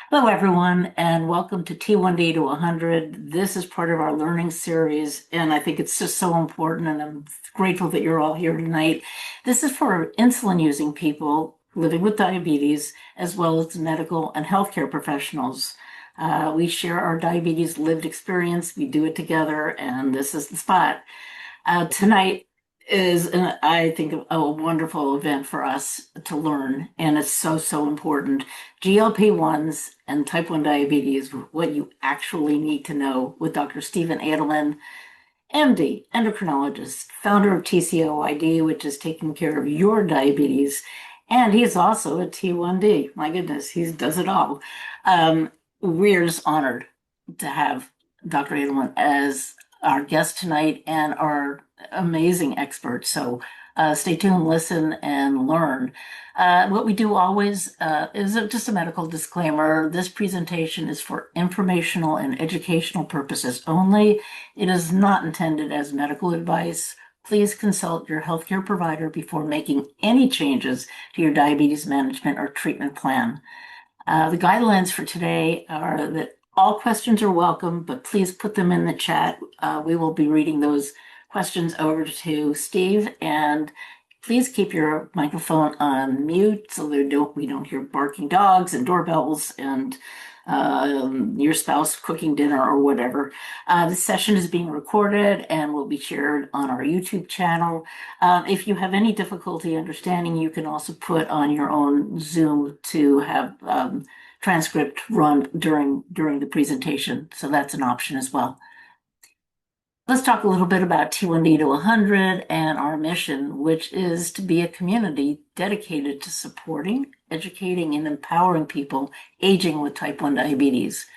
Hello, everyone, and welcome to T1D to 100. This is part of our learning series, and I think it's just so important, and I'm grateful that you're all here tonight. This is for insulin using people living with diabetes, as well as medical and healthcare professionals. We share our diabetes lived experience, we do it together, and this is the spot. Tonight is, I think, a wonderful event for us to learn, and it's so, so important. GLP1s and type 1 diabetes, what you actually need to know with Dr. Stephen Edelman, MD, endocrinologist, founder of TCOYD, which is taking care of your diabetes. And he's also a T1D. My goodness, he does it all. We're just honored to have Dr. Edelman as our guest tonight and our amazing expert. So stay tuned, listen, and learn. What we do always is just a medical disclaimer. This presentation is for informational and educational purposes only. It is not intended as medical advice. Please consult your healthcare provider before making any changes to your diabetes management or treatment plan. The guidelines for today are that all questions are welcome, but please put them in the chat. We will be reading those questions over to Steve, and please keep your microphone on mute so we don't hear barking dogs and doorbells and your spouse cooking dinner or whatever. This session is being recorded and will be shared on our YouTube channel. If you have any difficulty understanding, you can also put on your own Zoom to have transcript run during the presentation. So that's an option as well. Let's talk a little bit about T1D to 100 and our mission, which is to be a community dedicated to supporting, educating, and empowering people aging with type 1 diabetes.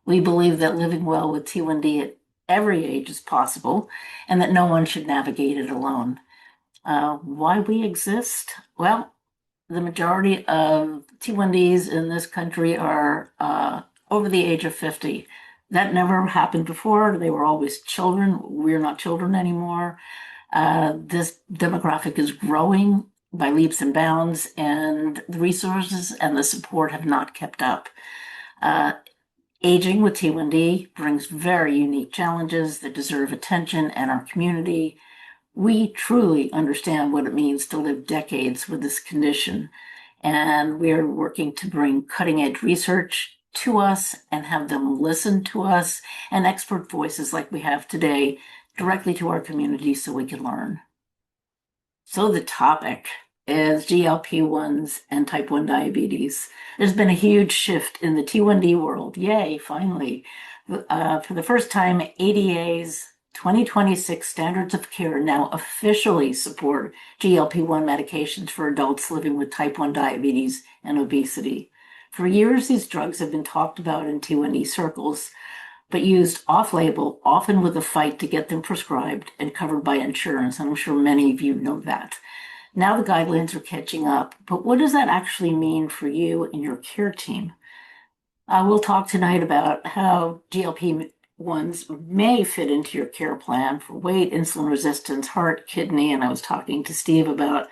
We believe that living well with T1D at every age is possible and that no one should navigate it alone. Why we exist? Well, the majority of T1Ds in this country are over the age of 50. That never happened before. They were always children. We're not children anymore. This demographic is growing by leaps and bounds, and the resources and the support have not kept up. Aging with T1D brings very unique challenges that deserve attention and our community. We truly understand what it means to live decades with this condition, and we're working to bring cutting-edge research to us and have them listen to us and expert voices like we have today directly to our community so we can learn. So the topic is GLP1s and type 1 diabetes. There's been a huge shift in the T1D world. Yay, finally. For the first time, ADA's 2026 standards of care now officially support GLP-1 medications for adults living with type 1 diabetes and obesity. For years, these drugs have been talked about in T1D circles, but used off-label, often with a fight to get them prescribed and covered by insurance. And I'm sure many of you know that. Now the guidelines are catching up, but what does that actually mean for you and your care team? We'll talk tonight about how GLP-1s may fit into your care plan for weight, insulin resistance, heart, kidney, and I was talking to Steve about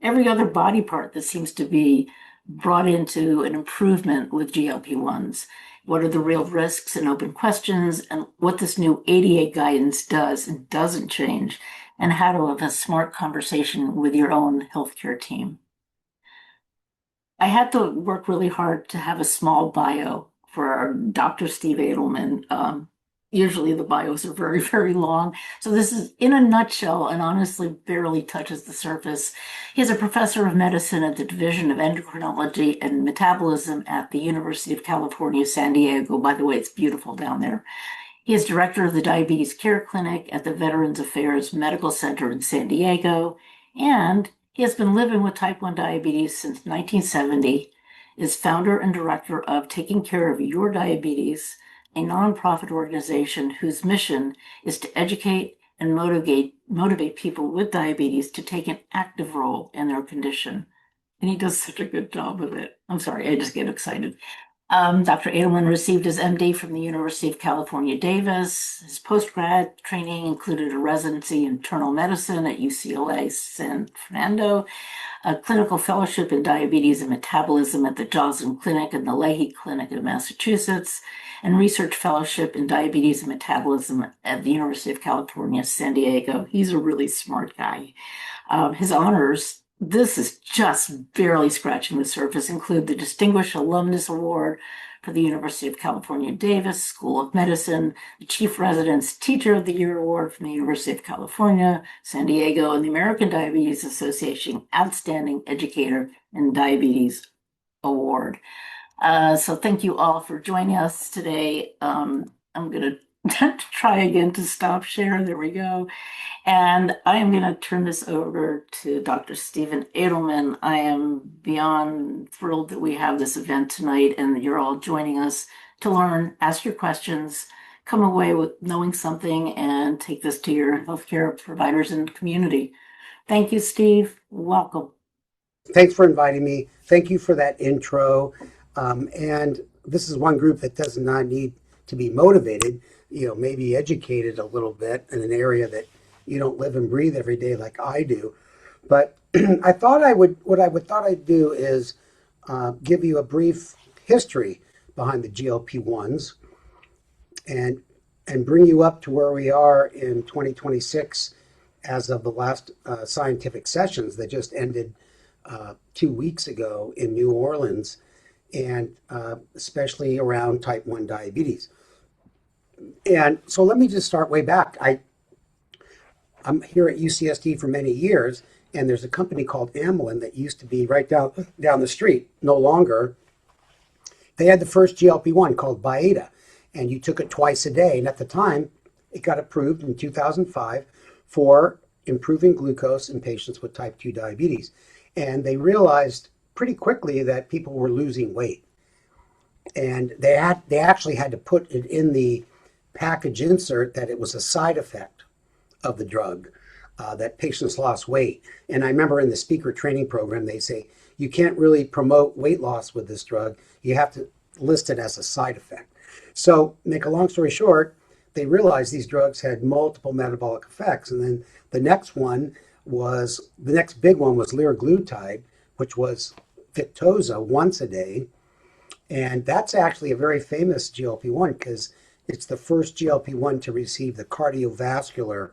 every other body part that seems to be brought into an improvement with GLP-1s. What are the real risks and open questions, and what this new ADA guidance does and doesn't change, and how to have a smart conversation with your own healthcare team. I had to work really hard to have a small bio for Dr. Steve Edelman. Usually the bios are very, very long. So this is in a nutshell and honestly barely touches the surface. He's a professor of medicine at the Division of Endocrinology and Metabolism at the University of California, San Diego. By the way, it's beautiful down there. He is director of the Diabetes Care Clinic at the Veterans Affairs Medical Center in San Diego, and he has been living with type 1 diabetes since 1970, is founder and director of Taking Care of Your Diabetes, a nonprofit organization whose mission is to educate and motivate people with diabetes to take an active role in their condition. And he does such a good job with it. I'm sorry, I just get excited. Dr. Edelman received his MD from the University of California, Davis. His postgrad training included a residency in internal medicine at UCLA San Fernando, a clinical fellowship in diabetes and metabolism at the Joslin Clinic and the Leahy Clinic in Massachusetts, and research fellowship in diabetes and metabolism at the University of California, San Diego. He's a really smart guy. His honors, this is just barely scratching the surface, include the Distinguished Alumnus Award for the University of California, Davis School of Medicine, the Chief Residence Teacher of the Year Award from the University of California, San Diego, and the American Diabetes Association Outstanding Educator in Diabetes Award. So thank you all for joining us today. I'm going to try again to stop share. There we go. And I am going to turn this over to Dr. Stephen Edelman. I am beyond thrilled that we have this event tonight and that you're all joining us to learn, ask your questions, come away with knowing something, and take this to your healthcare providers and community. Thank you, Steve. Welcome. Thanks for inviting me. Thank you for that intro. And this is one group that does not need to be motivated, maybe educated a little bit in an area that you don't live and breathe every day like I do. But I thought I'd do is give you a brief history behind the GLP1s and bring you up to where we are in 2026 as of the last scientific sessions that just ended 2 weeks ago in New Orleans, and especially around type 1 diabetes. And so let me just start way back. I'm here at UCSD for many years, and there's a company called Amylin that used to be right down the street, no longer. They had the first GLP-1 called Byetta, and you took it twice a day. And at the time, it got approved in 2005 for improving glucose in patients with type 2 diabetes. And they realized pretty quickly that people were losing weight. And they actually had to put it in the package insert that it was a side effect of the drug, that patients lost weight. And I remember in the speaker training program, they say, you can't really promote weight loss with this drug. You have to list it as a side effect. So make a long story short, they realized these drugs had multiple metabolic effects. And then the next big one was liraglutide, which was Victoza once a day. And that's actually a very famous GLP-1 because it's the first GLP-1 to receive the cardiovascular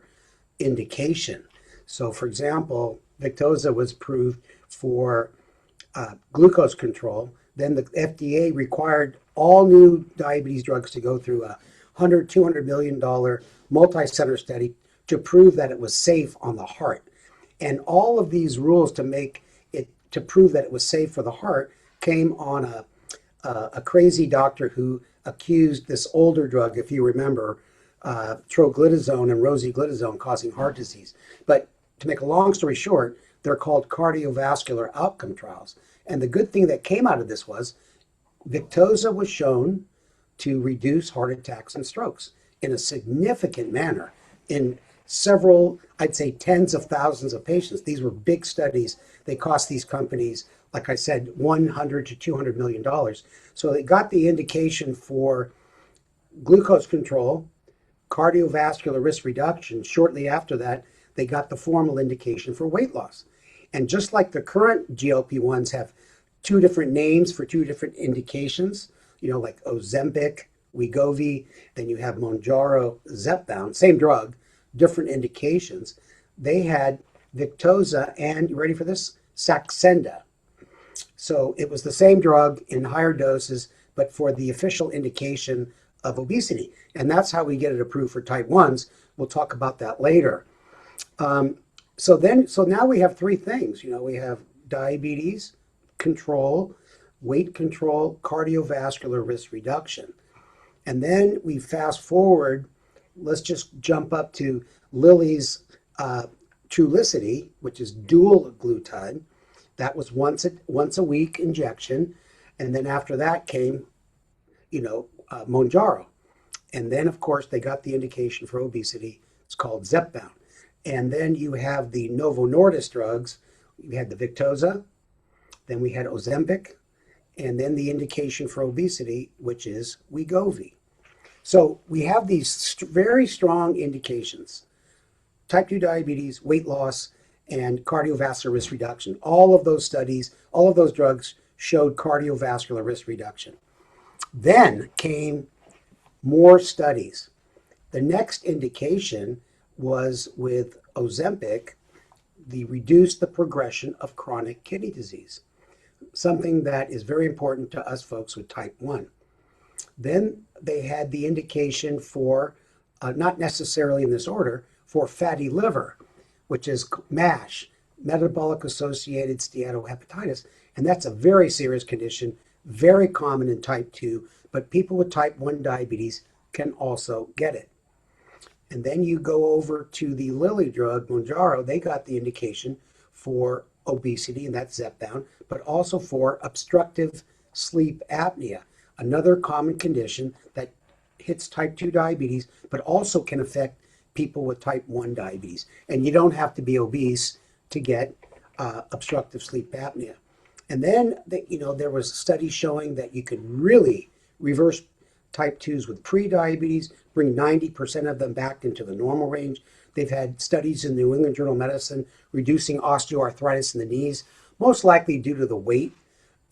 indication. So for example, Victoza was approved for glucose control. Then the FDA required all new diabetes drugs to go through a $200 million multi-center study to prove that it was safe on the heart. And all of these rules to prove that it was safe for the heart came on a crazy doctor who accused this older drug, if you remember, troglitazone and rosiglitazone causing heart disease. But to make a long story short, they're called cardiovascular outcome trials. And the good thing that came out of this was Victoza was shown to reduce heart attacks and strokes in a significant manner in several, I'd say tens of thousands of patients. These were big studies. They cost these companies, like I said, $100 to $200 million. So they got the indication for glucose control, cardiovascular risk reduction. Shortly after that, they got the formal indication for weight loss. And just like the current GLP-1s have two different names for two different indications, like Ozempic, Wegovy, then you have Mounjaro, Zepbound, same drug, different indications. They had Victoza and, you ready for this? Saxenda. So it was the same drug in higher doses, but for the official indication of obesity. And that's how we get it approved for type 1s. We'll talk about that later. So now we have three things. We have diabetes control, weight control, cardiovascular risk reduction. And then we fast forward, let's just jump up to Lilly's Trulicity, which is dual glutide. That was once a week injection. And then after that came, Mounjaro. And then, of course, they got the indication for obesity. It's called Zepbound. And then you have the Novo Nordisk drugs. We had the Victoza, then we had Ozempic, and then the indication for obesity, which is Wegovy. So we have these very strong indications: type 2 diabetes, weight loss, and cardiovascular risk reduction. All of those studies, all of those drugs showed cardiovascular risk reduction. Then came more studies. The next indication was with Ozempic, the reduce the progression of chronic kidney disease, something that is very important to us folks with type 1. Then they had the indication for, not necessarily in this order, for fatty liver, which is MASH, metabolic associated steatohepatitis. And that's a very serious condition, very common in type 2, but people with type 1 diabetes can also get it. And then you go over to the Lilly drug, Mounjaro, they got the indication for obesity, and that's Zepbound, but also for obstructive sleep apnea, another common condition that hits type 2 diabetes, but also can affect people with type 1 diabetes. And you don't have to be obese to get obstructive sleep apnea. And then, there was studies showing that you could really reverse type 2s with pre-diabetes, bring 90% of them back into the normal range. They've had studies in the New England Journal of Medicine reducing osteoarthritis in the knees, most likely due to the weight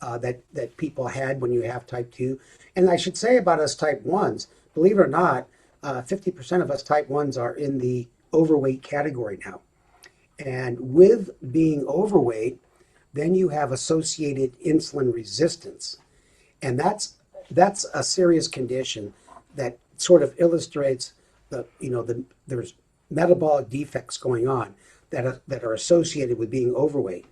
that people had when you have type 2. And I should say about us type 1s, believe it or not, 50% of us type 1s are in the overweight category now. And with being overweight, then you have associated insulin resistance. And that's a serious condition that sort of illustrates there's metabolic defects going on that are associated with being overweight.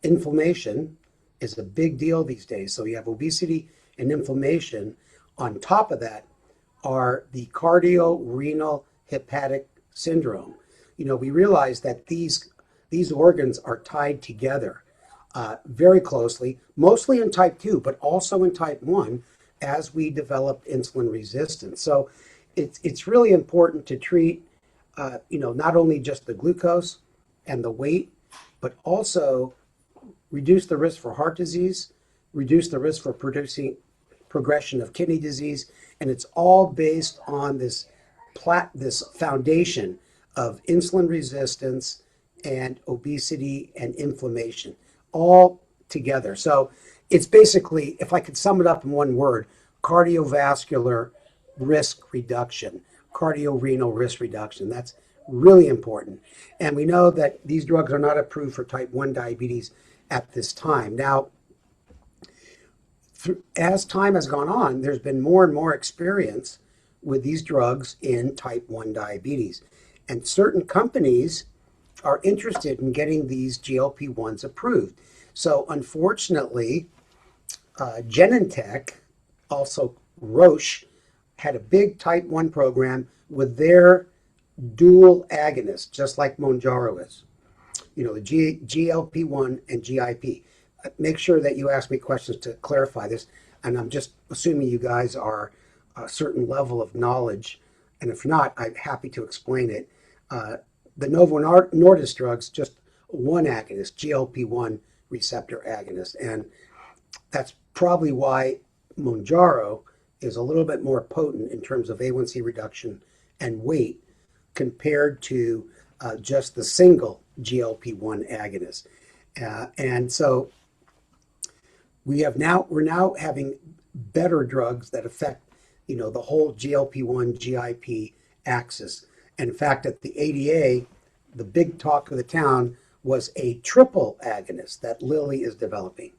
Inflammation is a big deal these days. So you have obesity and inflammation. On top of that are the cardiorenal hepatic syndrome. We realize that these organs are tied together very closely, mostly in type 2, but also in type 1 as we develop insulin resistance. So it's really important to treat, not only just the glucose and the weight, but also reduce the risk for heart disease, reduce the risk for progression of kidney disease, and it's all based on this foundation of insulin resistance and obesity and inflammation, all together. So it's basically, if I could sum it up in one word, cardiovascular risk reduction, cardiorenal risk reduction. That's really important. And we know that these drugs are not approved for type 1 diabetes at this time. Now, as time has gone on, there's been more and more experience with these drugs in type 1 diabetes. And certain companies are interested in getting these GLP1s approved. So unfortunately, Genentech, also Roche, had a big type 1 program with their dual agonist, just like Mounjaro is. The GLP1 and GIP. Make sure that you ask me questions to clarify this. And I'm just assuming you guys are a certain level of knowledge. And if not, I'm happy to explain it. The Novo Nordisk drugs, just one agonist, GLP1 receptor agonist. And that's probably why Mounjaro is a little bit more potent in terms of A1C reduction and weight compared to just the single GLP1 agonist. And so we're now having better drugs that affect, the whole GLP1 GIP axis. And in fact, at the ADA, the big talk of the town was a triple agonist that Lilly is developing.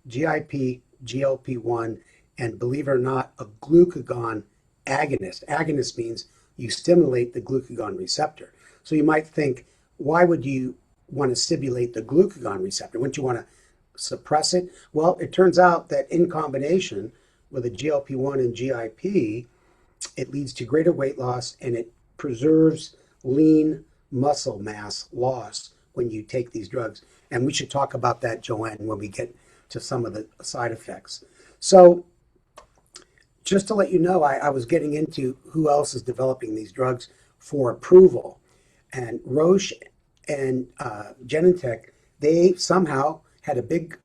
GIP, GLP1, and believe it or not, a glucagon agonist. Agonist means you stimulate the glucagon receptor. So you might think, why would you want to stimulate the glucagon receptor? Wouldn't you want to suppress it? Well, it turns out that in combination with a GLP1 and GIP, it leads to greater weight loss and it preserves lean muscle mass loss when you take these drugs. And we should talk about that, Joanne, when we get to some of the side effects. So just to let you know, I was getting into who else is developing these drugs for approval. And Roche and Genentech, they somehow had a big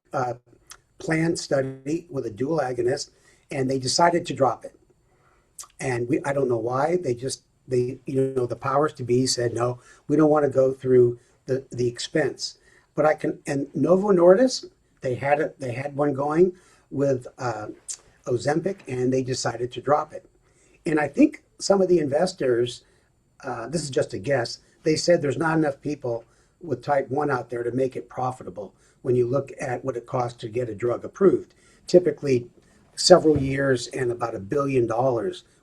planned study with a dual agonist, and they decided to drop it. And I don't know why. The powers to be said, no, we don't want to go through the expense. But and Novo Nordisk, they had one going with Ozempic, and they decided to drop it. And I think some of the investors, this is just a guess, they said there's not enough people with type 1 out there to make it profitable when you look at what it costs to get a drug approved. Typically several years and about $1 billion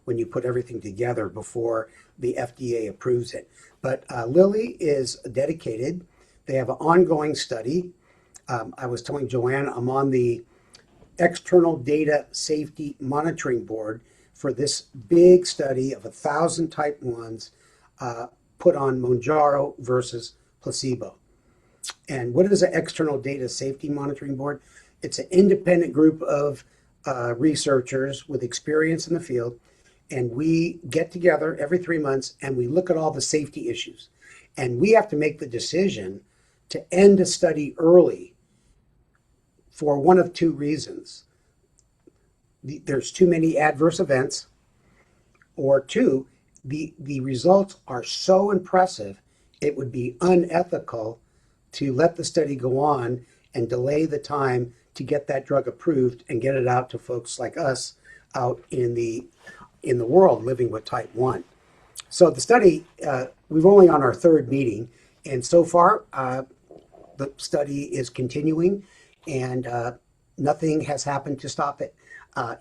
when you put everything together before the FDA approves it. But Lilly is dedicated. They have an ongoing study. I was telling Joanne, I'm on the External Data Safety Monitoring Board for this big study of 1,000 type 1s put on Mounjaro versus placebo. And what is an External Data Safety Monitoring Board? It's an independent group of researchers with experience in the field, and we get together every 3 months and we look at all the safety issues. And we have to make the decision to end a study early for one of two reasons. There's too many adverse events, or two, the results are so impressive, it would be unethical to let the study go on and delay the time to get that drug approved and get it out to folks like us out in the world living with type 1. So the study, we're only on our third meeting, and so far the study is continuing, and nothing has happened to stop it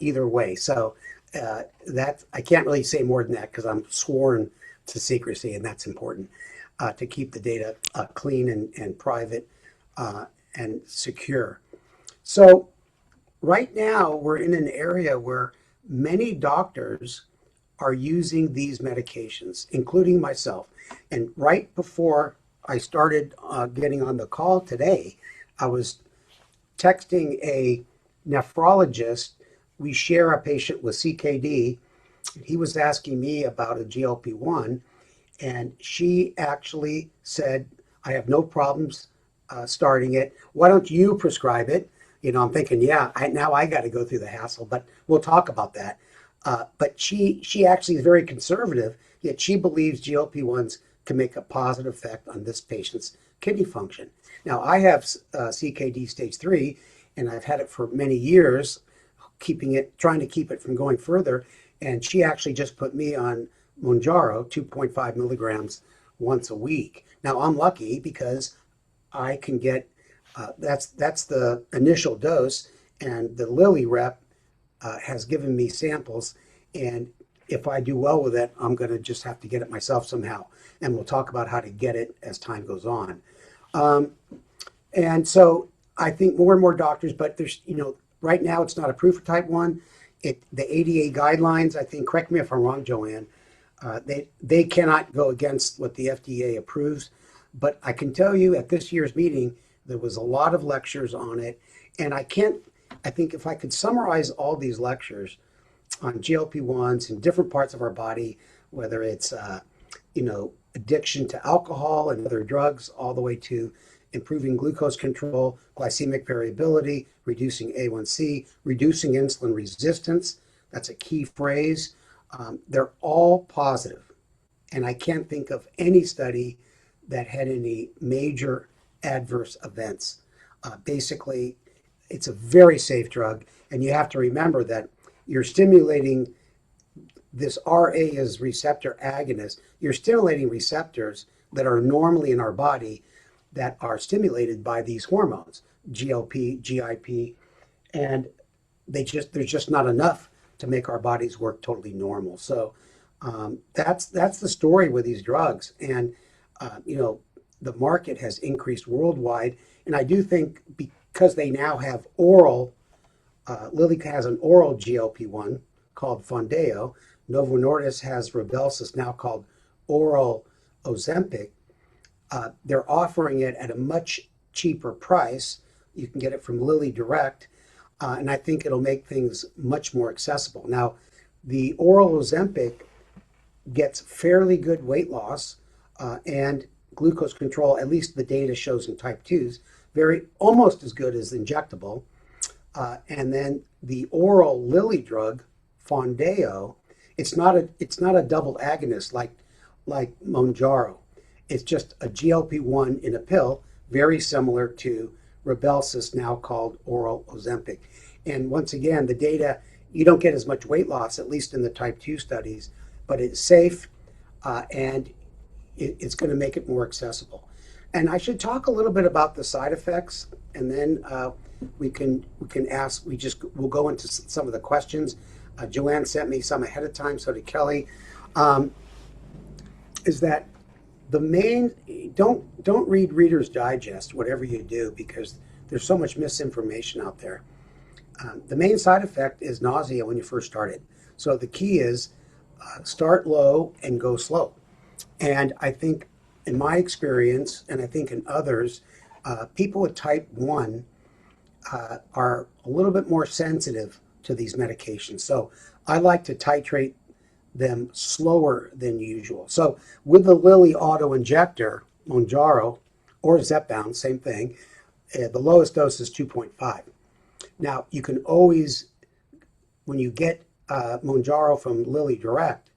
either way. So that I can't really say more than that because I'm sworn to secrecy, and that's important to keep the data clean and private and secure. So right now we're in an area where many doctors are using these medications, including myself. And right before I started getting on the call today, I was texting a nephrologist. We share a patient with CKD. He was asking me about a GLP-1, and she actually said, I have no problems starting it. Why don't you prescribe it? I'm thinking, yeah, now I got to go through the hassle, but we'll talk about that. But she actually is very conservative, yet she believes GLP-1s can make a positive effect on this patient's kidney function. Now, I have CKD stage 3, and I've had it for many years, trying to keep it from going further. And she actually just put me on Mounjaro, 2.5 milligrams once a week. Now, I'm lucky because I can get, that's the initial dose, and the Lilly rep has given me samples, and if I do well with it, I'm going to just have to get it myself somehow, and we'll talk about how to get it as time goes on. And so I think more and more doctors, but there's, right now it's not approved for type 1. The ADA guidelines, I think, correct me if I'm wrong, Joanne, they cannot go against what the FDA approves. But I can tell you at this year's meeting, there was a lot of lectures on it. And I think if I could summarize all these lectures on GLP-1s in different parts of our body, whether it's, addiction to alcohol and other drugs, all the way to improving glucose control, glycemic variability, reducing A1C, reducing insulin resistance. That's a key phrase. They're all positive. And I can't think of any study that had any major adverse events. Basically, it's a very safe drug. And you have to remember that you're stimulating this RA is receptor agonist. You're stimulating receptors that are normally in our body that are stimulated by these hormones, GLP, GIP, and there's just not enough to make our bodies work totally normal. So that's the story with these drugs. And the market has increased worldwide. And I do think because they now have oral, Lilly has an oral GLP-1 called Foundayo. Novo Nordisk has Rybelsus, now called oral Ozempic. They're offering it at a much cheaper price. You can get it from Lilly Direct, and I think it'll make things much more accessible. Now, the oral Ozempic gets fairly good weight loss and glucose control, at least the data shows in type 2s, almost as good as injectable. And then the oral Lilly drug, Fondeo, it's not a double agonist like Monjaro. It's just a GLP-1 in a pill, very similar to Rybelsus, now called oral Ozempic. And once again, the data, you don't get as much weight loss, at least in the type 2 studies, but it's safe, and it's going to make it more accessible. And I should talk a little bit about the side effects, and then we can ask. We'll go into some of the questions. Joanne sent me some ahead of time, so did Kelly. Um, is that the main? Don't read Reader's Digest, whatever you do, because there's so much misinformation out there. The main side effect is nausea when you first start it. So the key is start low and go slow. And I think, in my experience, and I think in others, people with type 1 are a little bit more sensitive to these medications. So I like to titrate them slower than usual. So with the Lilly auto injector, Monjaro, or Zepbound, same thing, the lowest dose is 2.5. Now, you can always, when you get Monjaro from Lilly Direct,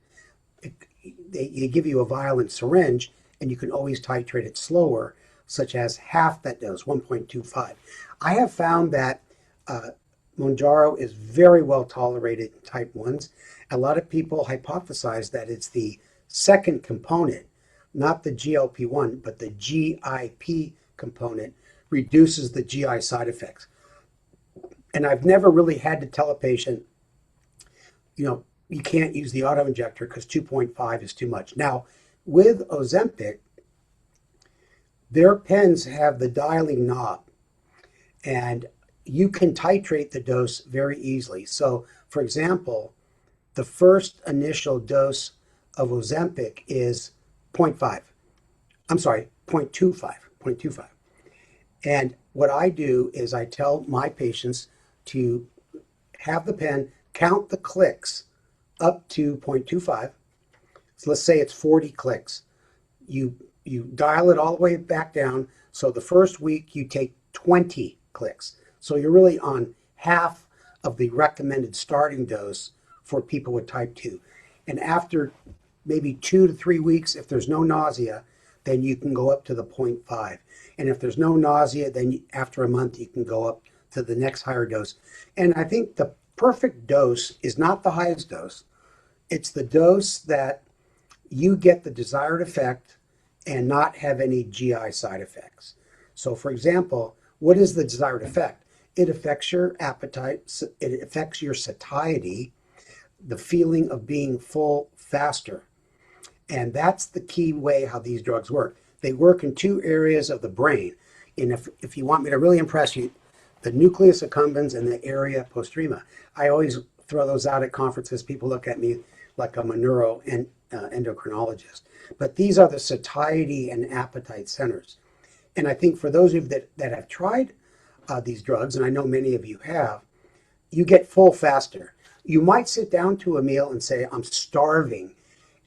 they give you a vial and syringe, and you can always titrate it slower, such as half that dose, 1.25. I have found that Monjaro is very well tolerated in type 1s. A lot of people hypothesize that it's the second component, not the GLP-1, but the GIP component, reduces the GI side effects. And I've never really had to tell a patient, you can't use the auto injector because 2.5 is too much. Now, with Ozempic, their pens have the dialing knob, and you can titrate the dose very easily. So, for example, the first initial dose of Ozempic is 0.5. I'm sorry, 0.25. And what I do is I tell my patients to have the pen count the clicks up to 0.25. So let's say it's 40 clicks. You dial it all the way back down. So the first week you take 20 clicks. So you're really on half of the recommended starting dose for people with type 2. And after maybe 2 to 3 weeks, if there's no nausea, then you can go up to the 0.5. And if there's no nausea, then after a month, you can go up to the next higher dose. And I think the perfect dose is not the highest dose. It's the dose that you get the desired effect and not have any GI side effects. So for example, what is the desired effect? It affects your appetite, it affects your satiety, the feeling of being full faster. And that's the key way how these drugs work. They work in two areas of the brain. And if you want me to really impress you, the nucleus accumbens and the area postrema. I always throw those out at conferences. People look at me like I'm a neuro and endocrinologist. But these are the satiety and appetite centers. And I think for those of you that have tried these drugs, and I know many of you have, you get full faster. You might sit down to a meal and say, I'm starving,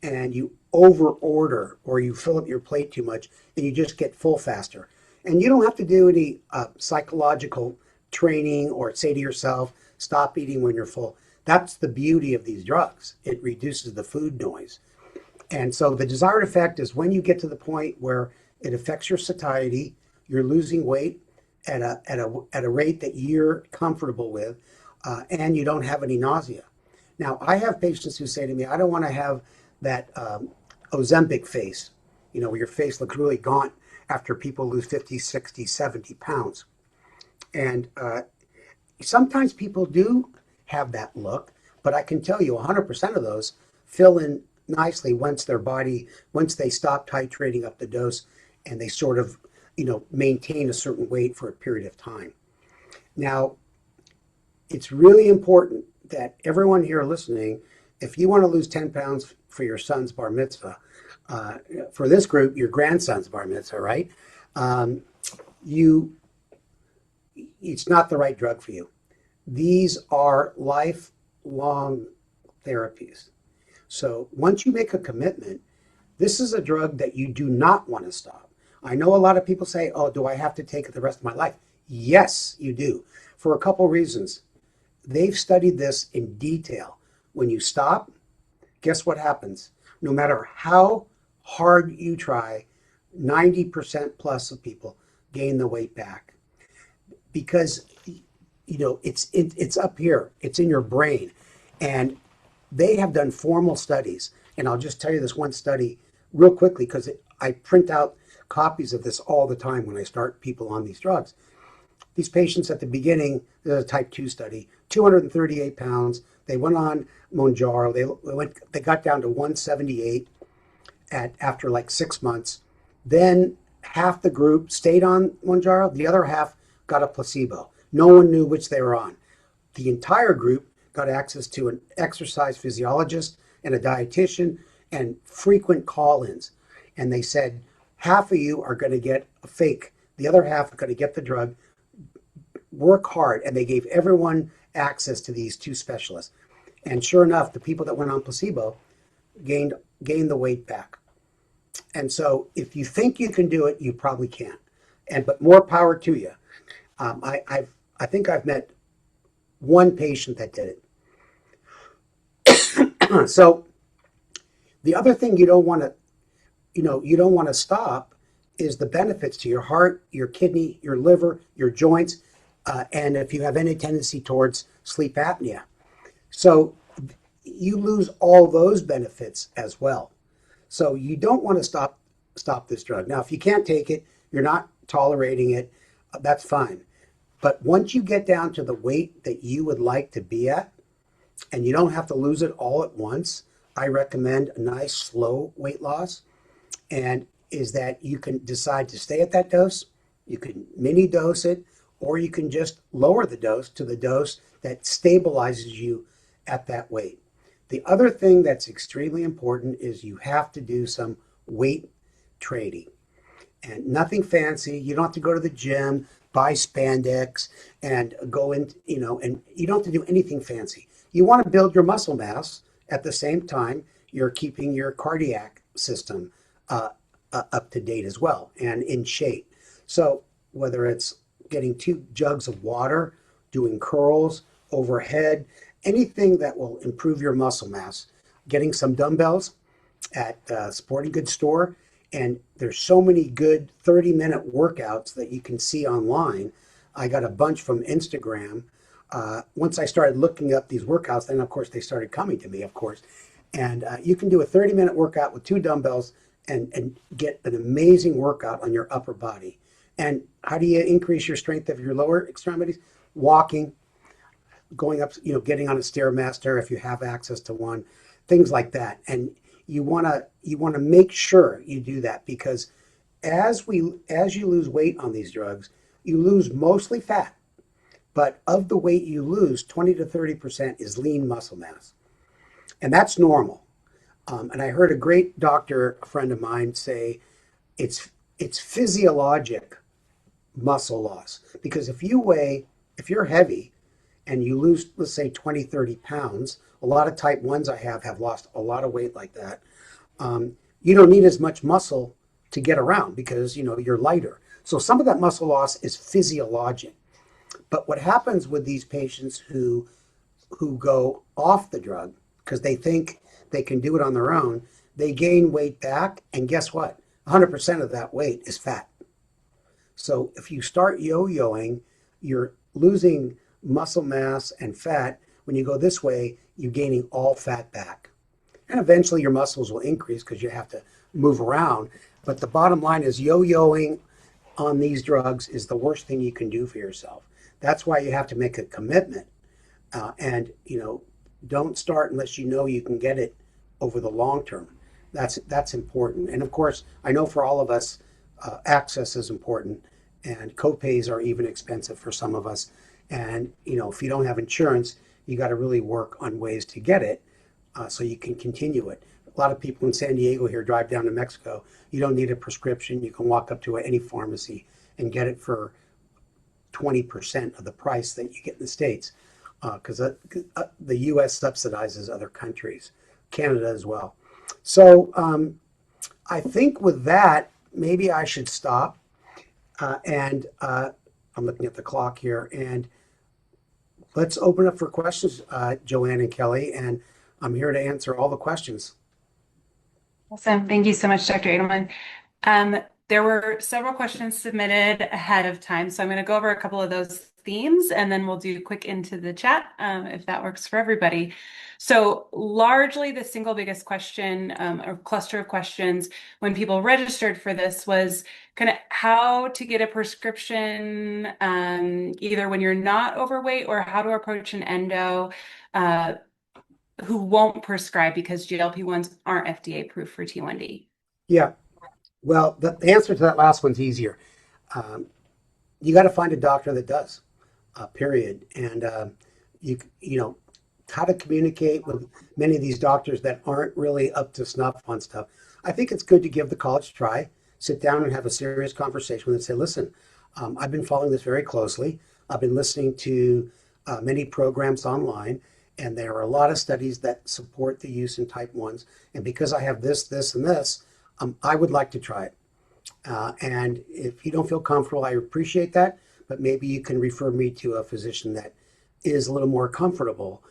and you over order or you fill up your plate too much, and you just get full faster. And you don't have to do any psychological training or say to yourself, stop eating when you're full. That's the beauty of these drugs. It reduces the food noise. And so the desired effect is when you get to the point where it affects your satiety, you're losing weight at a rate that you're comfortable with, and you don't have any nausea. Now, I have patients who say to me, I don't want to have that Ozempic face, where your face looks really gaunt after people lose 50, 60, 70 pounds. And sometimes people do have that look, but I can tell you 100% of those fill in nicely once they stop titrating up the dose and they sort of, maintain a certain weight for a period of time. Now, it's really important that everyone here listening, if you want to lose 10 pounds for your son's bar mitzvah, for this group, your grandson's bar mitzvah, right? It's not the right drug for you. These are lifelong therapies. So once you make a commitment, this is a drug that you do not want to stop. I know a lot of people say, oh, do I have to take it the rest of my life? Yes, you do, for a couple reasons. They've studied this in detail. When you stop, guess what happens? No matter how hard you try, 90% plus of people gain the weight back because it's up here, it's in your brain, and they have done formal studies. And I'll just tell you this one study real quickly because I print out copies of this all the time when I start people on these drugs. These patients at the beginning, there's a type 2 study, 238 pounds. They went on Monjaro. They got down to 178 after like 6 months. Then half the group stayed on Monjaro. The other half got a placebo. No one knew which they were on. The entire group got access to an exercise physiologist and a dietitian and frequent call-ins. And they said, half of you are going to get a fake. The other half are going to get the drug. Work hard. And they gave everyone access to these two specialists. And sure enough, the people that went on placebo gained the weight back. And so if you think you can do it, you probably can't. But more power to you. I think I've met one patient that did it. So the other thing you don't want to stop is the benefits to your heart, your kidney, your liver, your joints, and if you have any tendency towards sleep apnea. So you lose all those benefits as well. So you don't want to stop this drug. Now, if you can't take it, you're not tolerating it, that's fine. But once you get down to the weight that you would like to be at, and you don't have to lose it all at once, I recommend a nice slow weight loss. And is that you can decide to stay at that dose, you can mini dose it, or you can just lower the dose to the dose that stabilizes you at that weight. The other thing that's extremely important is you have to do some weight training. And nothing fancy. You don't have to go to the gym, buy spandex, and go in, and you don't have to do anything fancy. You want to build your muscle mass at the same time you're keeping your cardiac system up to date as well and in shape. So whether it's getting 2 jugs of water, doing curls, overhead, anything that will improve your muscle mass, getting some dumbbells at sporting goods store. And there's so many good 30-minute workouts that you can see online. I got a bunch from Instagram. Once I started looking up these workouts, then of course they started coming to me, of course. And you can do a 30-minute workout with 2 dumbbells and get an amazing workout on your upper body. And how do you increase your strength of your lower extremities? Walking, going up, getting on a Stairmaster if you have access to one, things like that. And you want to make sure you do that, because as you lose weight on these drugs, you lose mostly fat, but of the weight you lose, 20 to 30% is lean muscle mass, and that's normal. And I heard a great doctor, a friend of mine, say it's physiologic muscle loss, because if you're heavy and you lose, let's say 20, 30 pounds, a lot of type 1s I have lost a lot of weight like that. You don't need as much muscle to get around because, you're lighter. So some of that muscle loss is physiologic. But what happens with these patients who go off the drug because they think they can do it on their own, they gain weight back. And guess what? 100% of that weight is fat. So if you start yo-yoing, you're losing muscle mass and fat. When you go this way, you're gaining all fat back. And eventually your muscles will increase because you have to move around. But the bottom line is yo-yoing on these drugs is the worst thing you can do for yourself. That's why you have to make a commitment. And don't start unless you know you can get it over the long term. That's important. And of course, I know for all of us, access is important, and copays are even expensive for some of us. And if you don't have insurance, you got to really work on ways to get it so you can continue it. A lot of people in San Diego here drive down to Mexico. You don't need a prescription. You can walk up to any pharmacy and get it for 20% of the price that you get in the States, because the U.S. subsidizes other countries, Canada as well. So I think with that, maybe I should stop. And I'm looking at the clock here, and let's open up for questions, Joanne and Kelly, and I'm here to answer all the questions. Awesome. Thank you so much, Dr. Edelman. There were several questions submitted ahead of time, so I'm going to go over a couple of those themes, and then we'll do quick into the chat if that works for everybody. So largely the single biggest question or cluster of questions when people registered for this was kind of how to get a prescription either when you're not overweight or how to approach an endo who won't prescribe because GLP1s aren't FDA approved for T1D. Yeah, well, the answer to that last one's easier. You got to find a doctor that does, period. And you know, how to communicate with many of these doctors that aren't really up to snuff on stuff. I think it's good to give the college a try, sit down and have a serious conversation with them and say, listen, I've been following this very closely. I've been listening to many programs online, and there are a lot of studies that support the use in type 1s. And because I have this, this, and this, I would like to try it. And if you don't feel comfortable, I appreciate that, but maybe you can refer me to a physician that is a little more comfortable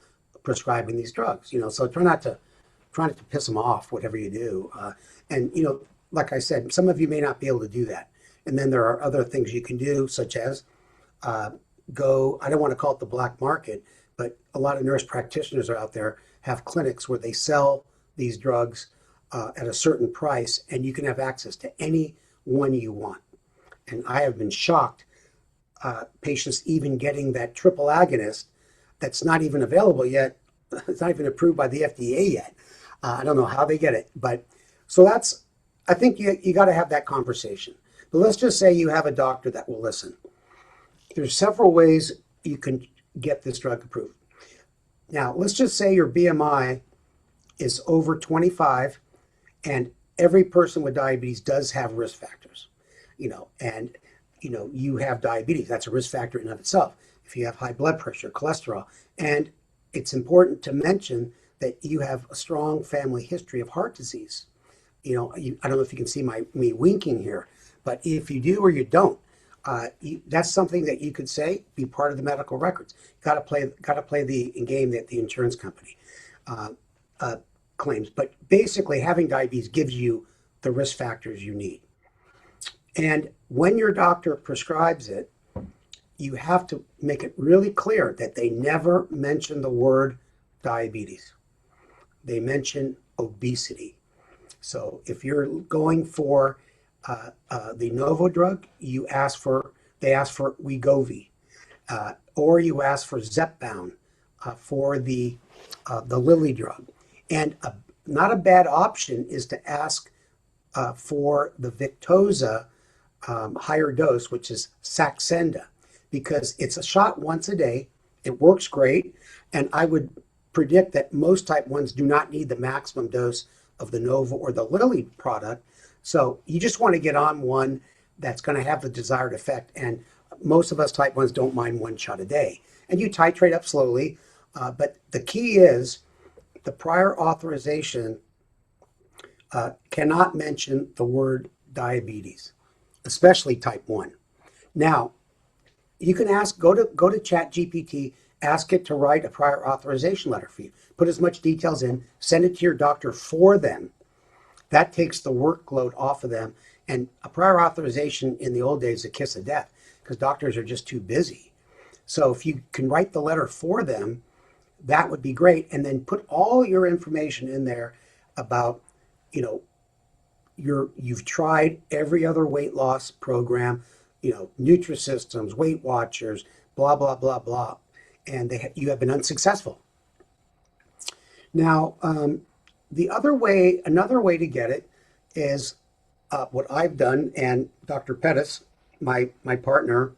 prescribing these drugs. You know, so try not to piss them off, whatever you do. And you know, like I said, some of you may not be able to do that. And then there are other things you can do, such as go, I don't want to call it the black market, but a lot of nurse practitioners are out there have clinics where they sell these drugs at a certain price, and you can have access to any one you want. And I have been shocked, patients even getting that triple agonist that's not even available yet. It's not even approved by the FDA yet. I don't know how they get it, but so that's, I think you got to have that conversation. But let's just say you have a doctor that will listen. There's several ways you can get this drug approved. Now, let's just say your BMI is over 25, and every person with diabetes does have risk factors, you know, and, you know, you have diabetes. That's a risk factor in and of itself. If you have high blood pressure, cholesterol, and it's important to mention that you have a strong family history of heart disease. You know, I don't know if you can see me winking here, but if you do or you don't, that's something that you could say be part of the medical records. Got to play the game that the insurance company claims. But basically, having diabetes gives you the risk factors you need. And when your doctor prescribes it, you have to make it really clear that they never mention the word diabetes. They mention obesity. So if you're going for the Novo drug, they ask for Wegovy, or you ask for Zepbound for the Lilly drug. And not a bad option is to ask for the Victoza higher dose, which is Saxenda, because it's a shot once a day. It works great, and I would predict that most type 1s do not need the maximum dose of the Novo or the Lilly product. So you just want to get on one that's going to have the desired effect. And most of us type 1s don't mind one shot a day. And you titrate up slowly. But the key is the prior authorization cannot mention the word diabetes, especially type 1. Now, you can go to ChatGPT, ask it to write a prior authorization letter for you. Put as much details in, send it to your doctor for them. That takes the workload off of them. And a prior authorization in the old days is a kiss of death because doctors are just too busy. So if you can write the letter for them, that would be great. And then put all your information in there about, you know, you've tried every other weight loss program, you know, Nutrisystems, Weight Watchers, blah, blah, blah, blah. And you have been unsuccessful. Now, another way to get it is what I've done, and Dr. Pettis, my partner,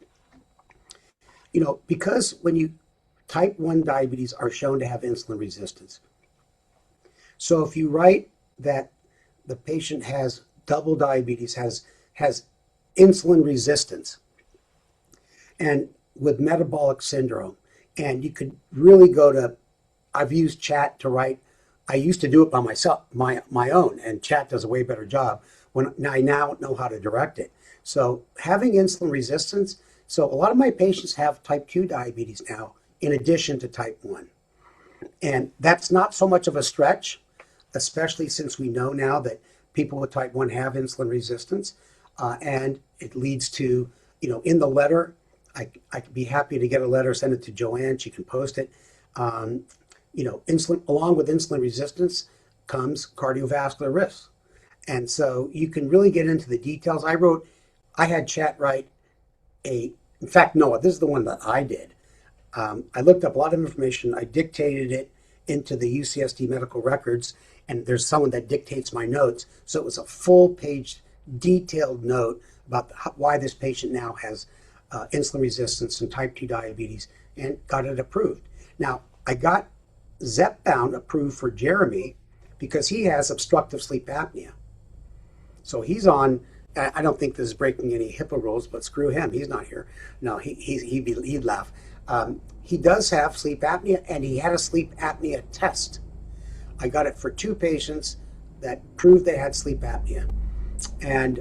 you know, because when you type 1 diabetes are shown to have insulin resistance. So if you write that the patient has double diabetes, has insulin resistance, and with metabolic syndrome, and you could really go to, I've used chat to write. I used to do it by myself, my own, and chat does a way better job when I now know how to direct it. So having insulin resistance So a lot of my patients have type 2 diabetes now, in addition to type 1. And that's not so much of a stretch, especially since we know now that people with type 1 have insulin resistance. And it leads to, in the letter, I could be happy to get a letter, send it to Joanne, she can post it. Insulin, along with insulin resistance comes cardiovascular risk. And so you can really get into the details. I had Chat write in fact, no, this is the one that I did. I looked up a lot of information. I dictated it into the UCSD medical records, and there's someone that dictates my notes. So it was a full page detailed note about why this patient now has insulin resistance and type 2 diabetes, and got it approved. Now, I got Zepbound approved for Jeremy because he has obstructive sleep apnea. So he's on, I don't think this is breaking any HIPAA rules, but screw him, he's not here. No, he'd laugh. He does have sleep apnea, and he had a sleep apnea test. I got it for 2 patients that proved they had sleep apnea. And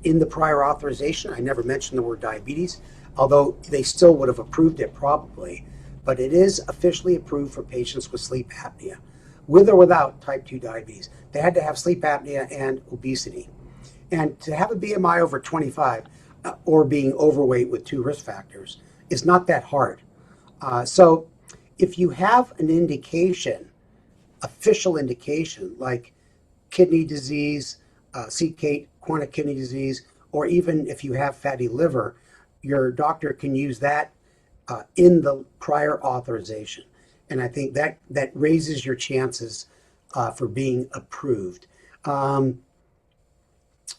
in the prior authorization, I never mentioned the word diabetes, although they still would have approved it probably. But it is officially approved for patients with sleep apnea, with or without type 2 diabetes. They had to have sleep apnea and obesity. And to have a BMI over 25 or being overweight with 2 risk factors is not that hard. So if you have an indication, official indication, like kidney disease, CKD, chronic kidney disease, or even if you have fatty liver, your doctor can use that in the prior authorization. And I think that raises your chances for being approved.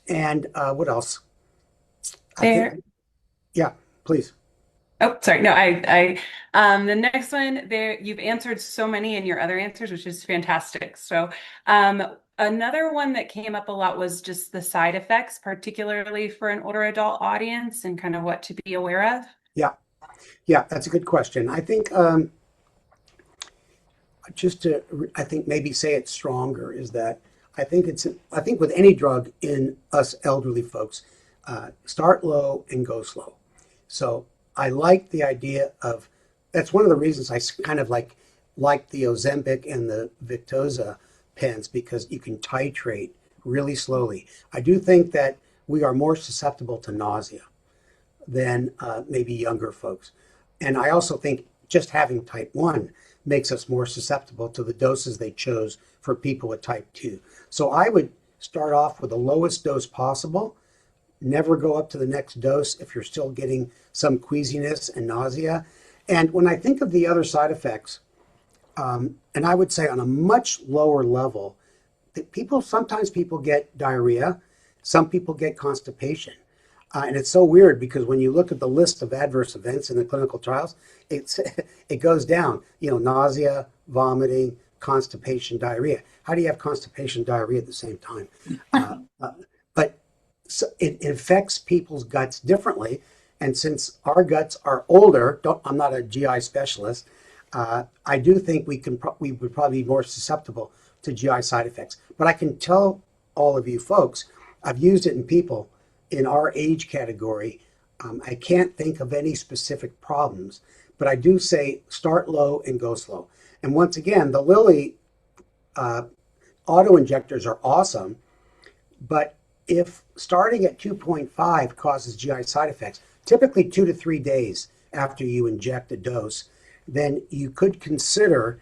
And what else? Yeah, please. Oh, sorry. No, the next one there, you've answered so many in your other answers, which is fantastic. So, another one that came up a lot was just the side effects, particularly for an older adult audience, and kind of what to be aware of. Yeah, that's a good question. I think I think maybe say it stronger is that I think with any drug in us elderly folks, start low and go slow. So I like the idea of, that's one of the reasons I kind of like the Ozempic and the Victoza pens, because you can titrate really slowly. I do think that we are more susceptible to nausea than maybe younger folks. And I also think just having type 1 makes us more susceptible to the doses they chose for people with type 2. So I would start off with the lowest dose possible, never go up to the next dose if you're still getting some queasiness and nausea. And when I think of the other side effects, and I would say on a much lower level, that sometimes people get diarrhea, some people get constipation. And it's so weird because when you look at the list of adverse events in the clinical trials, it goes down, nausea, vomiting, constipation, diarrhea. How do you have constipation, diarrhea at the same time? But so it affects people's guts differently. And since our guts are older, I'm not a GI specialist, I do think we would probably be more susceptible to GI side effects. But I can tell all of you folks, I've used it in people in our age category. I can't think of any specific problems, but I do say start low and go slow. And once again, the Lilly auto injectors are awesome, but if starting at 2.5 causes GI side effects, typically 2 to 3 days after you inject a dose, then you could consider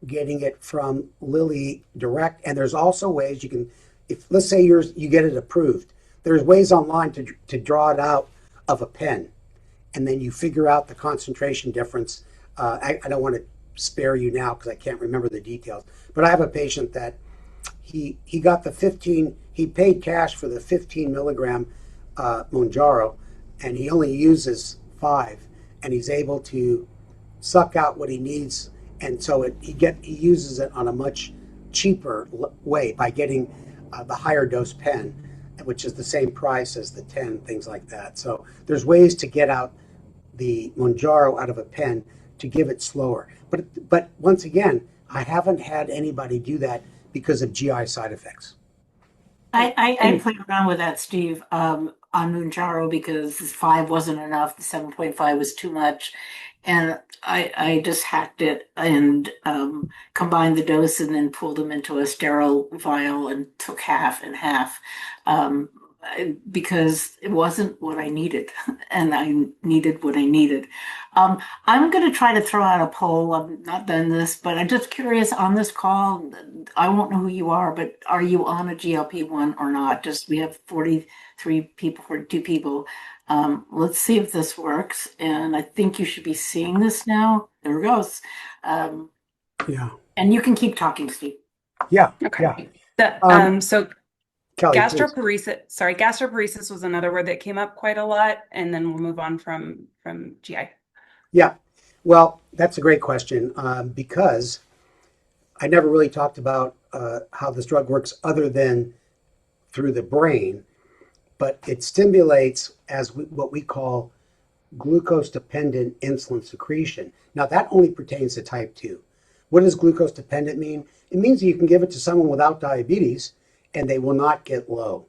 getting it from Lilly direct. And there's also ways you can, if let's say you get it approved, there's ways online to draw it out of a pen, and then you figure out the concentration difference. I don't want to spare you now because I can't remember the details, but I have a patient that he got he paid cash for the 15 milligram Mounjaro, and he only uses 5, and he's able to suck out what he needs, and so he uses it on a much cheaper way by getting the higher dose pen, which is the same price as the 10, things like that. So there's ways to get out the Mounjaro out of a pen to give it slower. But once again, I haven't had anybody do that because of GI side effects. I play around with that, Steve. on Mounjaro because 5 wasn't enough. The 7.5 was too much. And I just hacked it and combined the dose and then pulled them into a sterile vial and took half and half because it wasn't what I needed and I needed what I needed. I'm going to try to throw out a poll. I've not done this, but I'm just curious on this call. I won't know who you are, but are you on a GLP-1 or not? Just we have 43 people, 42 people. Let's see if this works. And I think you should be seeing this now. There it goes. Yeah. And you can keep talking, Steve. Yeah. Okay. Yeah. So Kelly, please. gastroparesis was another word that came up quite a lot, and then we'll move on from GI. Yeah. Well, that's a great question because I never really talked about how this drug works other than through the brain, but it stimulates what we call glucose-dependent insulin secretion. Now, that only pertains to type 2. What does glucose-dependent mean? It means you can give it to someone without diabetes and they will not get low.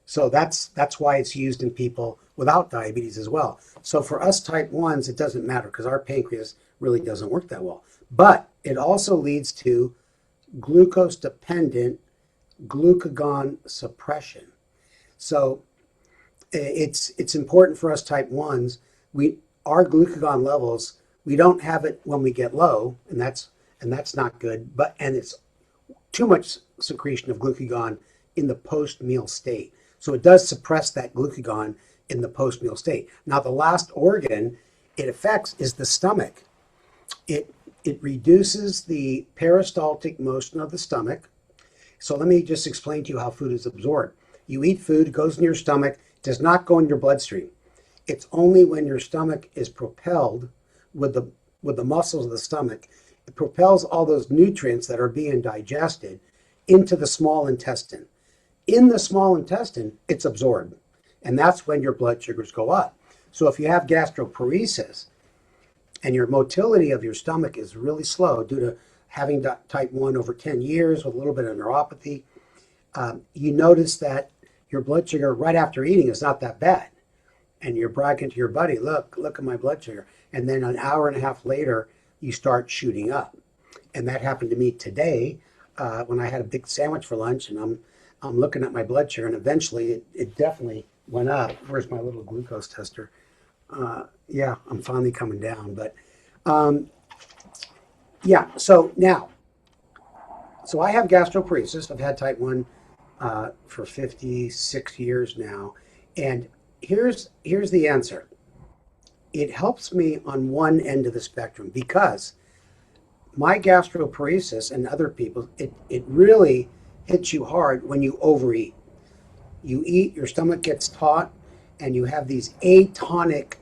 So that's why it's used in people without diabetes as well. So for us type 1s, it doesn't matter because our pancreas really doesn't work that well. But it also leads to glucose-dependent glucagon suppression. So it's important for us type 1s. Our glucagon levels, we don't have it when we get low, and that's not good. And it's too much secretion of glucagon in the post-meal state. So it does suppress that glucagon in the post-meal state. Now, the last organ it affects is the stomach. It reduces the peristaltic motion of the stomach. So let me just explain to you how food is absorbed. You eat food, it goes in your stomach, does not go in your bloodstream. It's only when your stomach is propelled with the muscles of the stomach, it propels all those nutrients that are being digested into the small intestine. In the small intestine, it's absorbed. And that's when your blood sugars go up. So if you have gastroparesis and your motility of your stomach is really slow due to having type 1 over 10 years with a little bit of neuropathy, you notice that your blood sugar right after eating is not that bad. And you're bragging to your buddy, look at my blood sugar. And then an hour and a half later, you start shooting up. And that happened to me today when I had a big sandwich for lunch and I'm looking at my blood sugar and eventually it definitely went up. Where's my little glucose tester? Yeah, I'm finally coming down. But yeah, so I have gastroparesis. I've had type 1 for 56 years now. And here's the answer. It helps me on one end of the spectrum because my gastroparesis and other people, it really hits you hard when you overeat. You eat, your stomach gets taut, and you have these atonic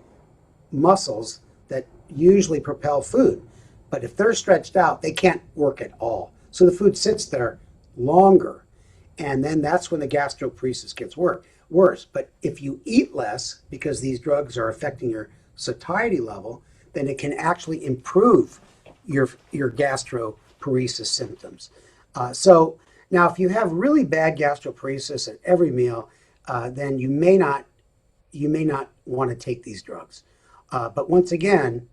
muscles that usually propel food. But if they're stretched out, they can't work at all. So the food sits there longer. And then that's when the gastroparesis gets worse. But if you eat less, because these drugs are affecting your satiety level, then it can actually improve your gastroparesis symptoms. So now, if you have really bad gastroparesis at every meal, then you may not want to take these drugs. But once again,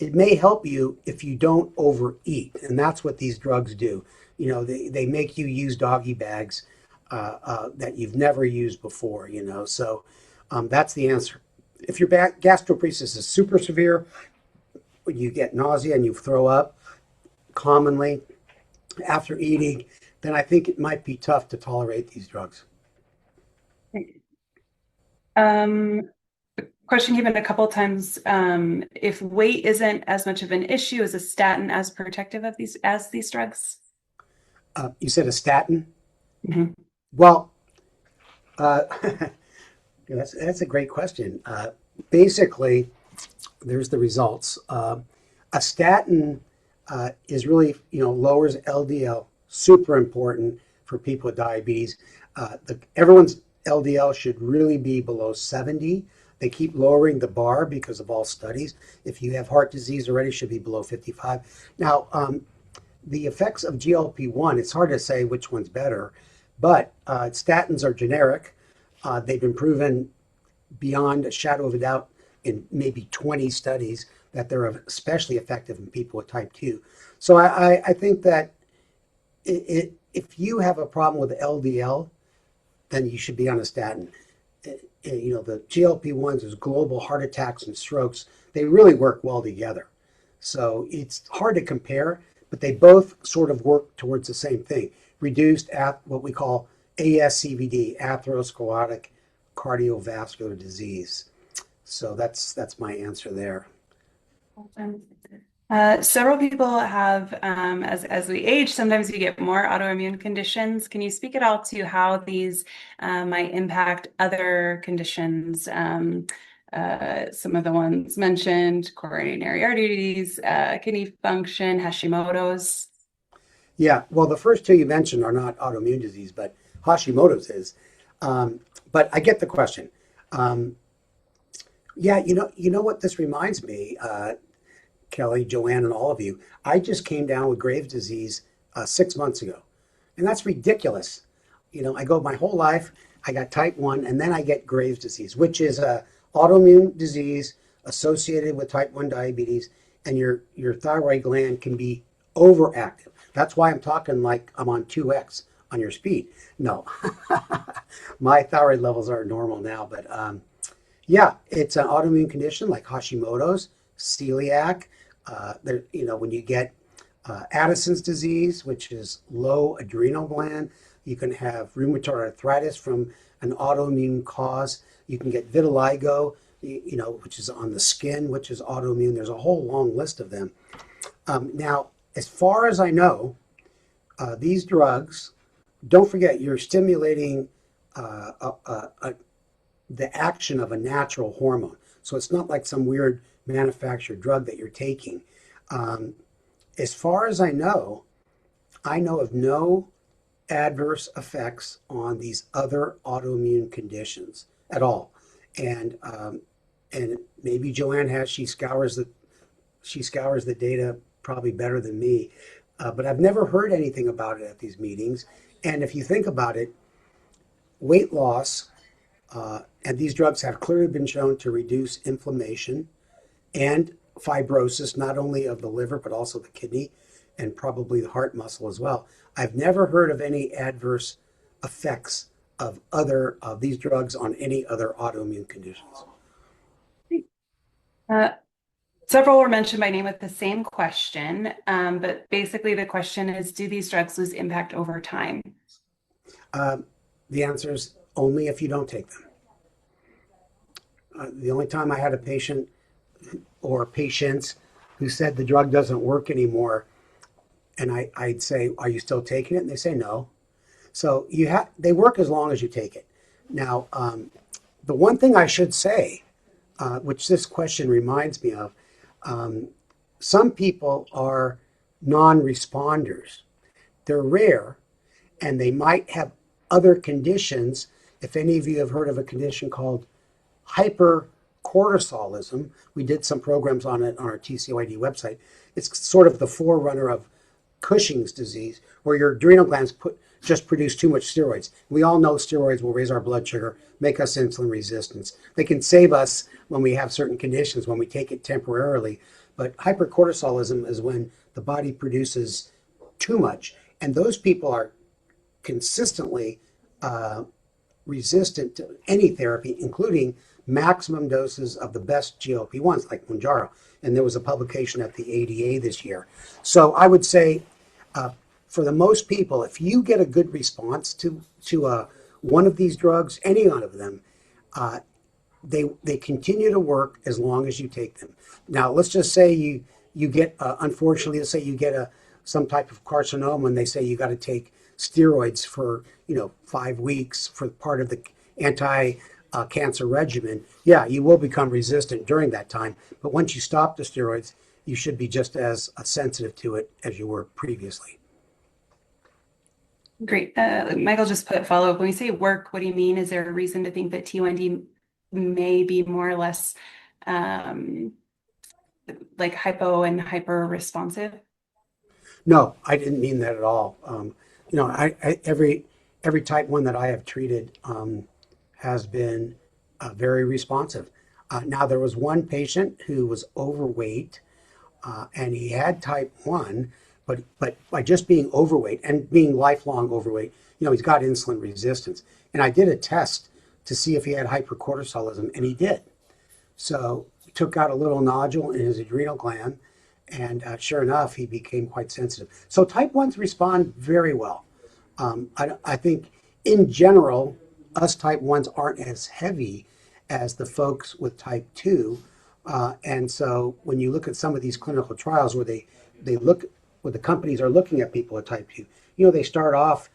it may help you if you don't overeat, and that's what these drugs do. You know, they make you use doggy bags that you've never used before. You know, so that's the answer. If your gastroparesis is super severe, you get nausea and you throw up commonly after eating, then I think it might be tough to tolerate these drugs. Question came in a couple of times. If weight isn't as much of an issue, is a statin as protective of these drugs? You said a statin? Mm-hmm. Well, that's a great question. Basically, there's the results. A statin is really, lowers LDL, super important for people with diabetes. Everyone's LDL should really be below 70. They keep lowering the bar because of all studies. If you have heart disease already, it should be below 55. Now, the effects of GLP-1, it's hard to say which one's better, but statins are generic. They've been proven beyond a shadow of a doubt in maybe 20 studies that they're especially effective in people with type 2. So I think that if you have a problem with LDL, then you should be on a statin. You know, the GLP1s is global heart attacks and strokes. They really work well together. So it's hard to compare, but they both sort of work towards the same thing. Reduced what we call ASCVD, atherosclerotic cardiovascular disease. So that's my answer there. Several people have, as we age, sometimes we get more autoimmune conditions. Can you speak at all to how these might impact other conditions? Some of the ones mentioned, coronary artery disease, kidney function, Hashimoto's. Yeah, well, the first two you mentioned are not autoimmune disease, but Hashimoto's is. But I get the question. Yeah, you know what this reminds me, Kelly, Joanne, and all of you. I just came down with Graves' disease 6 months ago, and that's ridiculous. You know, I go my whole life, I got type 1, and then I get Graves' disease, which is a autoimmune disease associated with type 1 diabetes, and your thyroid gland can be overactive. That's why I'm talking like I'm on 2x on your speed. No, my thyroid levels are normal now, but yeah, it's an autoimmune condition like Hashimoto's, celiac. When you get Addison's disease, which is low adrenal gland, you can have rheumatoid arthritis from an autoimmune cause. You can get vitiligo, which is on the skin, which is autoimmune. There's a whole long list of them. Now, as far as I know, these drugs, don't forget, you're stimulating the action of a natural hormone. So it's not like some weird manufactured drug that you're taking. As far as I know of no adverse effects on these other autoimmune conditions at all. And maybe Joanne has, she scours the data probably better than me. But I've never heard anything about it at these meetings. And if you think about it, weight loss, and these drugs have clearly been shown to reduce inflammation and fibrosis, not only of the liver, but also the kidney and probably the heart muscle as well. I've never heard of any adverse effects of these drugs on any other autoimmune conditions. Several were mentioned by name with the same question, but basically the question is, do these drugs lose impact over time? The answer is only if you don't take them. The only time I had a patient or patients who said the drug doesn't work anymore, and I'd say, are you still taking it? And they say no. So they work as long as you take it. Now, the one thing I should say, which this question reminds me of, some people are non-responders. They're rare, and they might have other conditions. If any of you have heard of a condition called hypercortisolism, we did some programs on it on our TCOYD website. It's sort of the forerunner of Cushing's disease, where your adrenal glands just produce too much steroids. We all know steroids will raise our blood sugar, make us insulin resistant. They can save us when we have certain conditions, when we take it temporarily. But hypercortisolism is when the body produces too much. And those people are consistently resistant to any therapy, including maximum doses of the best GLP1s like Mounjaro. And there was a publication at the ADA this year. So I would say, for the most people, if you get a good response to one of these drugs, any one of them, they continue to work as long as you take them. Now, let's just say you get, unfortunately, let's say you get some type of carcinoma, and they say you got to take steroids for 5 weeks for part of the anti-cancer regimen. Yeah, you will become resistant during that time, but once you stop the steroids, you should be just as sensitive to it as you were previously. Great. Michael just put follow-up. When we say work, what do you mean? Is there a reason to think that T1D may be more or less like hypo and hyper responsive? No, I didn't mean that at all. Every type 1 that I have treated has been very responsive. Now, there was one patient who was overweight and he had type 1, but by just being overweight and being lifelong overweight, he's got insulin resistance. And I did a test to see if he had hypercortisolism, and he did. So we took out a little nodule in his adrenal gland, and sure enough, he became quite sensitive. So type 1s respond very well. I think in general, us type 1s aren't as heavy as the folks with type 2. And so when you look at some of these clinical trials where they look, where the companies are looking at people with type 2, they start off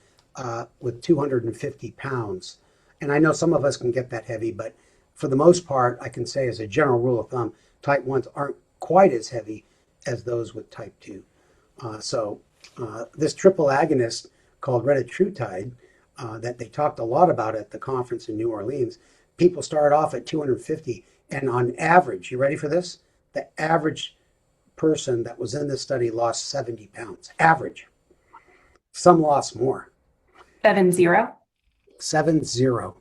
with 250 pounds. And I know some of us can get that heavy, but for the most part, I can say as a general rule of thumb, type 1s aren't quite as heavy as those with type 2. So this triple agonist called retatrutide that they talked a lot about at the conference in New Orleans, people start off at 250, and on average, you ready for this? The average person that was in this study lost 70 pounds. Average. Some lost more. 7-0. 7-0.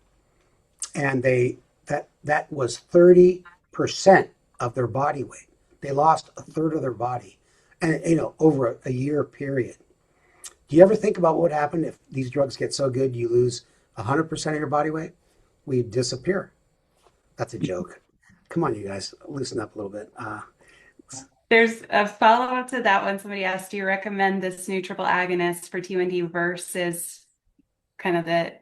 And that was 30% of their body weight. They lost a third of their body, and over a year period. Do you ever think about what would happen if these drugs get so good you lose 100% of your body weight? We disappear. That's a joke. Come on, you guys, loosen up a little bit. There's a follow-up to that one. Somebody asked, do you recommend this new triple agonist for T1D versus kind of the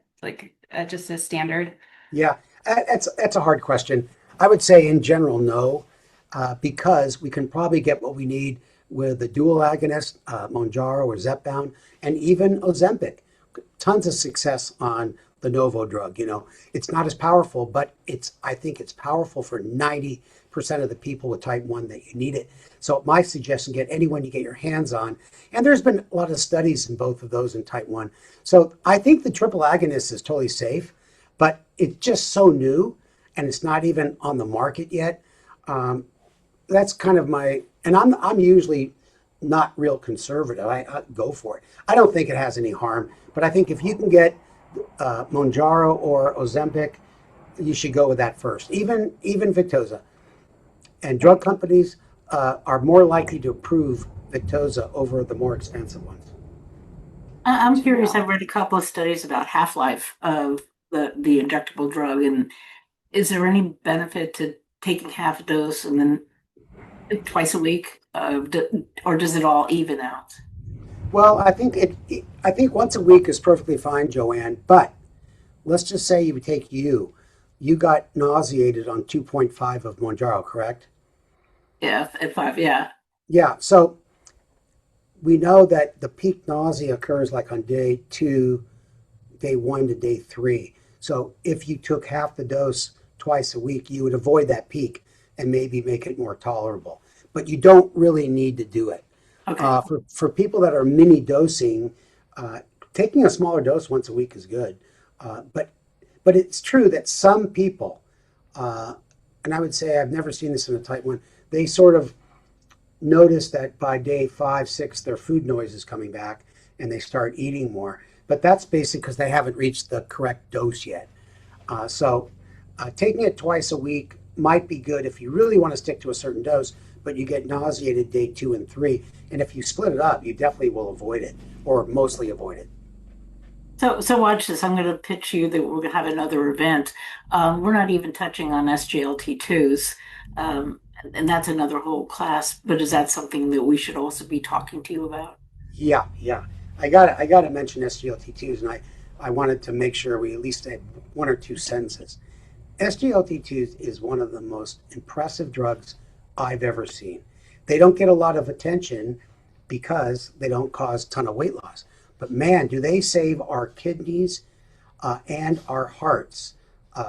just a standard? Yeah, that's a hard question. I would say in general, no, because we can probably get what we need with the dual agonist, Mounjaro or Zepbound, and even Ozempic. Tons of success on the Novo drug. It's not as powerful, but I think it's powerful for 90% of the people with type 1 that you need it. So my suggestion, get anyone you get your hands on. And there's been a lot of studies in both of those in type 1. So I think the triple agonist is totally safe, but it's just so new and it's not even on the market yet. That's kind of and I'm usually not real conservative. I go for it. I don't think it has any harm, but I think if you can get Mounjaro or Ozempic, you should go with that first. Even Victoza. And drug companies are more likely to approve Victoza over the more expensive ones. I'm curious. I've read a couple of studies about half-life of the injectable drug, and is there any benefit to taking half a dose and then twice a week, or does it all even out? Well, I think once a week is perfectly fine, Joanne. But let's just say you got nauseated on 2.5 of Mounjaro, correct? Yeah, at 5. Yeah. Yeah. So we know that the peak nausea occurs like on day 2, day 1 to day 3. So if you took half the dose twice a week, you would avoid that peak and maybe make it more tolerable. But you don't really need to do it. Okay. For people that are mini dosing, taking a smaller dose once a week is good. But it's true that some people, and I would say I've never seen this in a type 1, they sort of notice that by day 5, 6, their food noise is coming back and they start eating more. But that's basically because they haven't reached the correct dose yet. So taking it twice a week might be good if you really want to stick to a certain dose, but you get nauseated day 2 and 3. And if you split it up, you definitely will avoid it, or mostly avoid it. So watch this. I'm going to pitch you that we're going to have another event. We're not even touching on SGLT2s, and that's another whole class. But is that something that we should also be talking to you about? Yeah. I got to mention SGLT2s, and I wanted to make sure we at least had 1 or 2 sentences. SGLT2s is one of the most impressive drugs I've ever seen. They don't get a lot of attention because they don't cause a ton of weight loss. But man, do they save our kidneys and our hearts.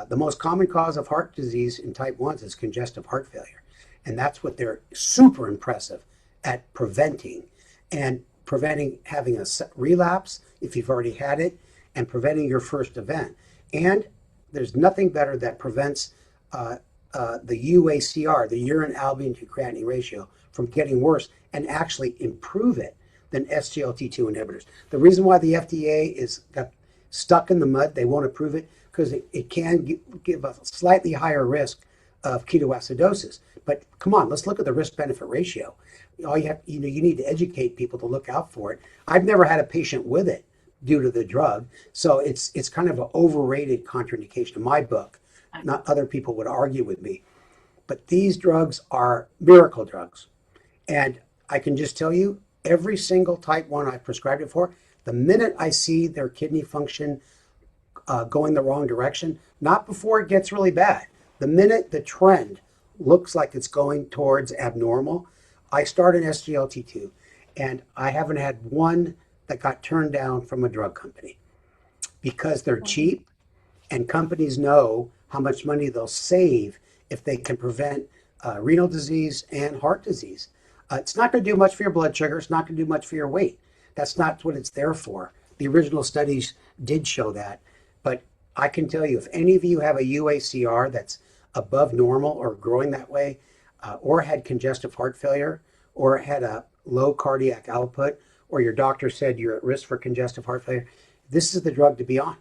The most common cause of heart disease in type 1s is congestive heart failure. And that's what they're super impressive at preventing. And preventing having a relapse if you've already had it, and preventing your first event. And there's nothing better that prevents the UACR, the urine albumin to creatinine ratio, from getting worse and actually improve it than SGLT2 inhibitors. The reason why the FDA is got stuck in the mud. They won't approve it because it can give a slightly higher risk of ketoacidosis. But come on, let's look at the risk-benefit ratio. All you have, you need to educate people to look out for it. I've never had a patient with it due to the drug, so it's kind of an overrated contraindication in my book. Not other people would argue with me, but these drugs are miracle drugs, and I can just tell you, every single type 1 I've prescribed it for, the minute I see their kidney function going the wrong direction, not before it gets really bad, the minute the trend looks like it's going towards abnormal, I start an SGLT2, and I haven't had one that got turned down from a drug company because they're cheap, and companies know how much money they'll save if they can prevent renal disease and heart disease. It's not going to do much for your blood sugar. It's not going to do much for your weight. That's not what it's there for. The original studies did show that. But I can tell you, if any of you have a UACR that's above normal or growing that way, or had congestive heart failure, or had a low cardiac output, or your doctor said you're at risk for congestive heart failure, this is the drug to be on.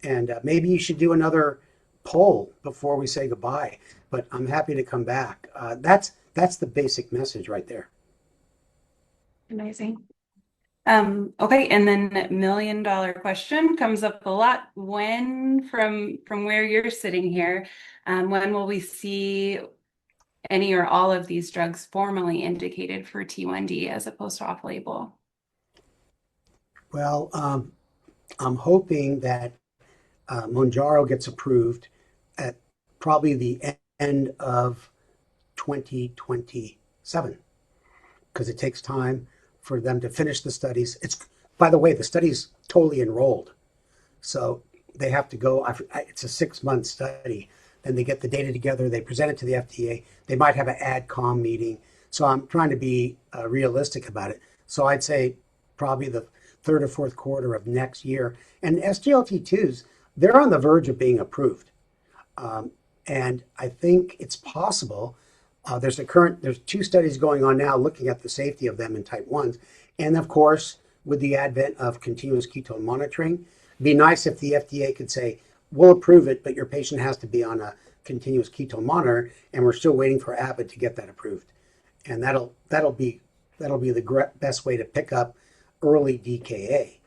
And maybe you should do another poll before we say goodbye. But I'm happy to come back. That's the basic message right there. Amazing. Okay, and then $1 million question comes up a lot. When, from where you're sitting here, when will we see any or all of these drugs formally indicated for T1D as opposed to off-label? Well, I'm hoping that Mounjaro gets approved at probably the end of 2027, because it takes time for them to finish the studies. By the way, the study's totally enrolled, so they have to go. It's a 6-month study. Then they get the data together. They present it to the FDA. They might have an AdCom meeting. So I'm trying to be realistic about it. So I'd say probably the third or fourth quarter of next year. And SGLT2s, they're on the verge of being approved. And I think it's possible. There's 2 studies going on now looking at the safety of them in type 1s. And of course, with the advent of continuous ketone monitoring, it'd be nice if the FDA could say, we'll approve it, but your patient has to be on a continuous ketone monitor, and we're still waiting for Abbott to get that approved. And that'll be the best way to pick up early DKA.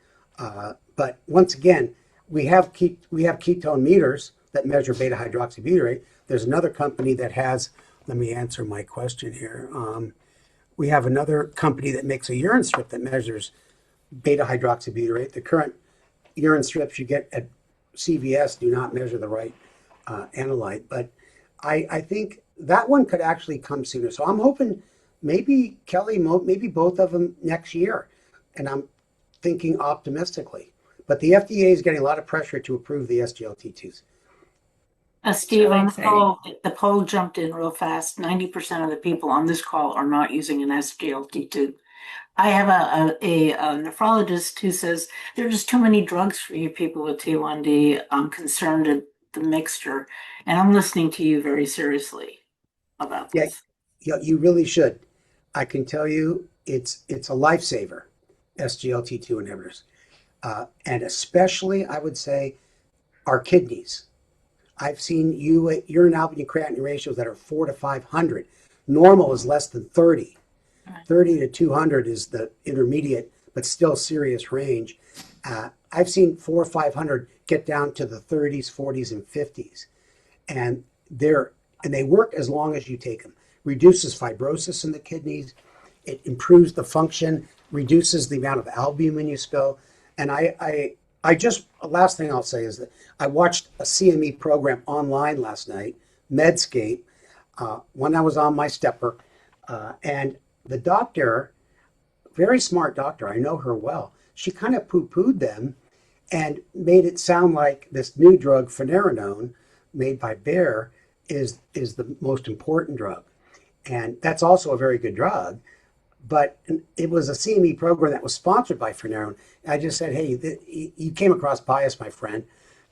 But once again, we have ketone meters that measure beta hydroxybutyrate. There's another company that has. Let me answer my question here. We have another company that makes a urine strip that measures beta hydroxybutyrate. The current urine strips you get at CVS do not measure the right analyte, but I think that one could actually come sooner. So I'm hoping maybe Kelly, maybe both of them next year, and I'm thinking optimistically. But the FDA is getting a lot of pressure to approve the SGLT2s. Steve, Really on exciting. the poll jumped in real fast. 90% of the people on this call are not using an SGLT2. I have a nephrologist who says there are just too many drugs for you people with T1D. I'm concerned at the mixture, and I'm listening to you very seriously about Yeah, this. you really should. I can tell you it's a lifesaver, SGLT2 inhibitors. And especially, I would say, our kidneys. I've seen urine albumin creatinine ratios that are 400 to 500. Normal is less than 30. 30 to 200 is the intermediate, but still serious range. I've seen 400 or 500 get down to the 30s, 40s, and 50s. And they work as long as you take them. Reduces fibrosis in the kidneys. It improves the function, reduces the amount of albumin you spill. And last thing I'll say is that I watched a CME program online last night, Medscape, when I was on my stepper, and the doctor, very smart doctor, I know her well, she kind of poo-pooed them and made it sound like this new drug, finerenone, made by Bayer, is the most important drug. And that's also a very good drug. But it was a CME program that was sponsored by finerenone. I just said, hey, you came across bias, my friend,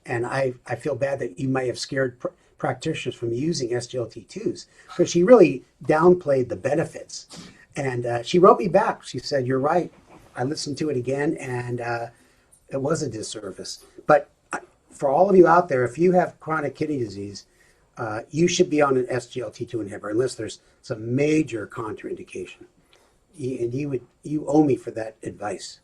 and I feel bad that you may have scared practitioners from using SGLT2s, because she really downplayed the benefits. And she wrote me back. She said, you're right. I listened to it again, and It was a disservice. But for all of you out there, if you have chronic kidney disease, you should be on an SGLT2 inhibitor unless there's some major contraindication. And you owe me for that advice.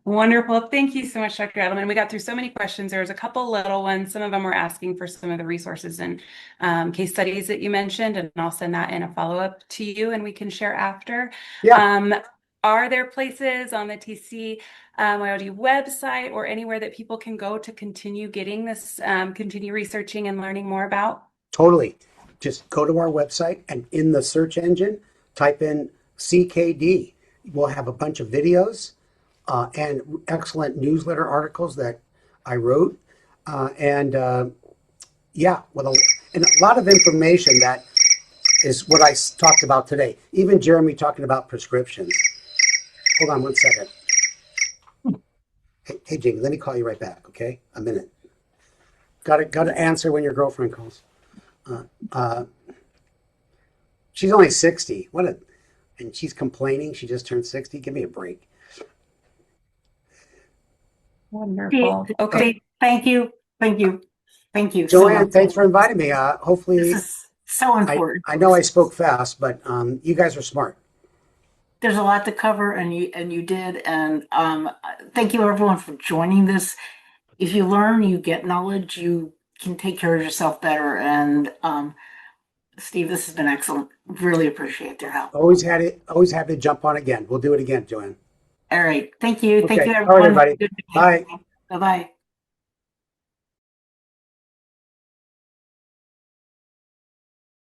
Wonderful. Thank you so much, Dr. Edelman. We got through so many questions. There was a couple little ones. Some of them were asking for some of the resources and case studies that you mentioned, and I'll send that in a follow-up to you and we can share after. Yeah. Are there places on the TCOYD website or anywhere that people can go to continue getting this, continue researching and learning more about? Totally. Just go to our website and in the search engine, type in CKD. We'll have a bunch of videos and excellent newsletter articles that I wrote. And a lot of information that is what I talked about today. Even Jeremy talking about prescriptions. Hold on one second. Hey, Jamie, let me call you right back, okay? A minute. Got to answer when your girlfriend calls. She's only 60. And she's complaining. She just turned 60. Give me a break. Wonderful. Okay. Thank you. Joanne, thanks for inviting me. Hopefully, this is so important. I know I spoke fast, but you guys are smart. There's a lot to cover, and you did. And thank you everyone for joining this. If you learn, you get knowledge, you can take care of yourself better. And Steve, this has been excellent. Really appreciate your help. Always happy to jump on again. We'll do it again, Joanne. All right. Thank you. Okay. Thank you, All right, everyone. everybody. Bye. Bye-bye.